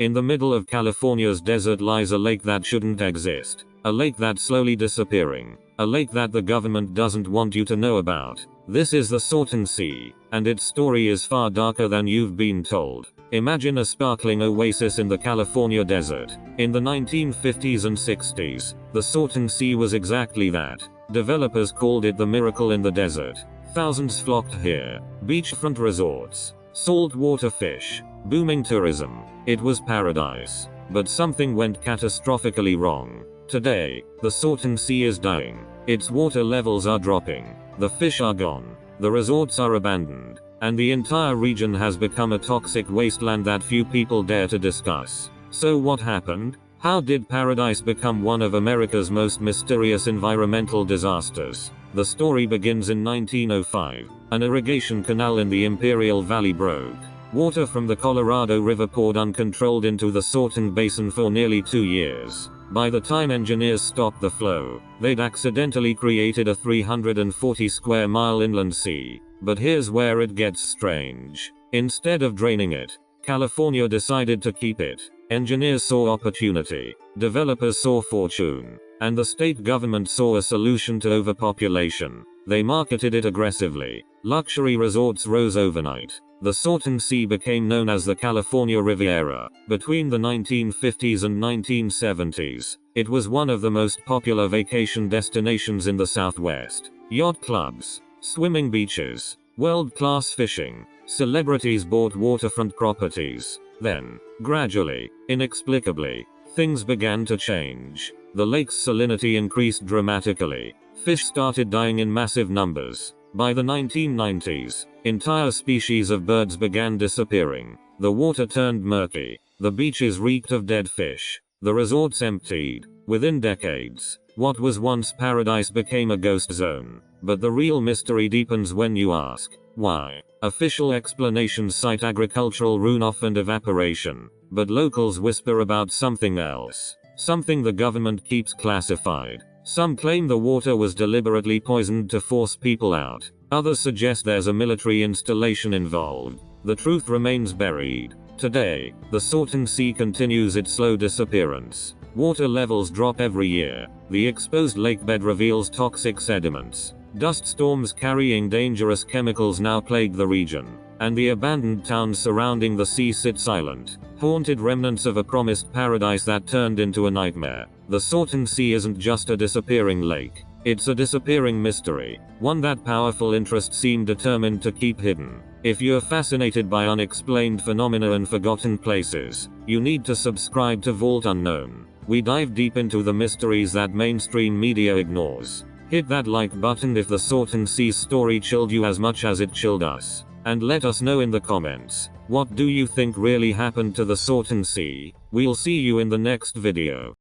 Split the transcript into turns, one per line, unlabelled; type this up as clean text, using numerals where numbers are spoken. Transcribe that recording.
In the middle of California's desert lies a lake that shouldn't exist. A lake that's slowly disappearing. A lake that the government doesn't want you to know about. This is the Salton Sea, and its story is far darker than you've been told. Imagine a sparkling oasis in the California desert. In the 1950s and 60s, the Salton Sea was exactly that. Developers called it the miracle in the desert. Thousands flocked here. Beachfront resorts, saltwater fish, booming tourism. It was paradise. But something went catastrophically wrong. Today, the Salton Sea is dying. Its water levels are dropping. The fish are gone. The resorts are abandoned. And the entire region has become a toxic wasteland that few people dare to discuss. So what happened? How did paradise become one of America's most mysterious environmental disasters? The story begins in 1905. An irrigation canal in the Imperial Valley broke. Water from the Colorado River poured uncontrolled into the Salton Basin for nearly 2 years. By the time engineers stopped the flow, they'd accidentally created a 340 square mile inland sea. But here's where it gets strange. Instead of draining it, California decided to keep it. Engineers saw opportunity, developers saw fortune, and the state government saw a solution to overpopulation. They marketed it aggressively. Luxury resorts rose overnight. The Salton Sea became known as the California Riviera. Between the 1950s and 1970s, it was one of the most popular vacation destinations in the Southwest. Yacht clubs, swimming beaches, world-class fishing. Celebrities bought waterfront properties. Then, gradually, inexplicably, things began to change. The lake's salinity increased dramatically. Fish started dying in massive numbers. By the 1990s, entire species of birds began disappearing. The water turned murky. The beaches reeked of dead fish. The resorts emptied. Within decades, what was once paradise became a ghost zone. But the real mystery deepens when you ask, why? Official explanations cite agricultural runoff and evaporation. But locals whisper about something else. Something the government keeps classified. Some claim the water was deliberately poisoned to force people out. Others suggest there's a military installation involved. The truth remains buried. Today, the Salton Sea continues its slow disappearance. Water levels drop every year. The exposed lakebed reveals toxic sediments. Dust storms carrying dangerous chemicals now plague the region. And the abandoned towns surrounding the sea sit silent, haunted remnants of a promised paradise that turned into a nightmare. The Salton Sea isn't just a disappearing lake. It's a disappearing mystery, one that powerful interests seem determined to keep hidden. If you're fascinated by unexplained phenomena and forgotten places, you need to subscribe to Vault Unknown. We dive deep into the mysteries that mainstream media ignores. Hit that like button if the Salton Sea story chilled you as much as it chilled us. And let us know in the comments, what do you think really happened to the Salton Sea? We'll see you in the next video.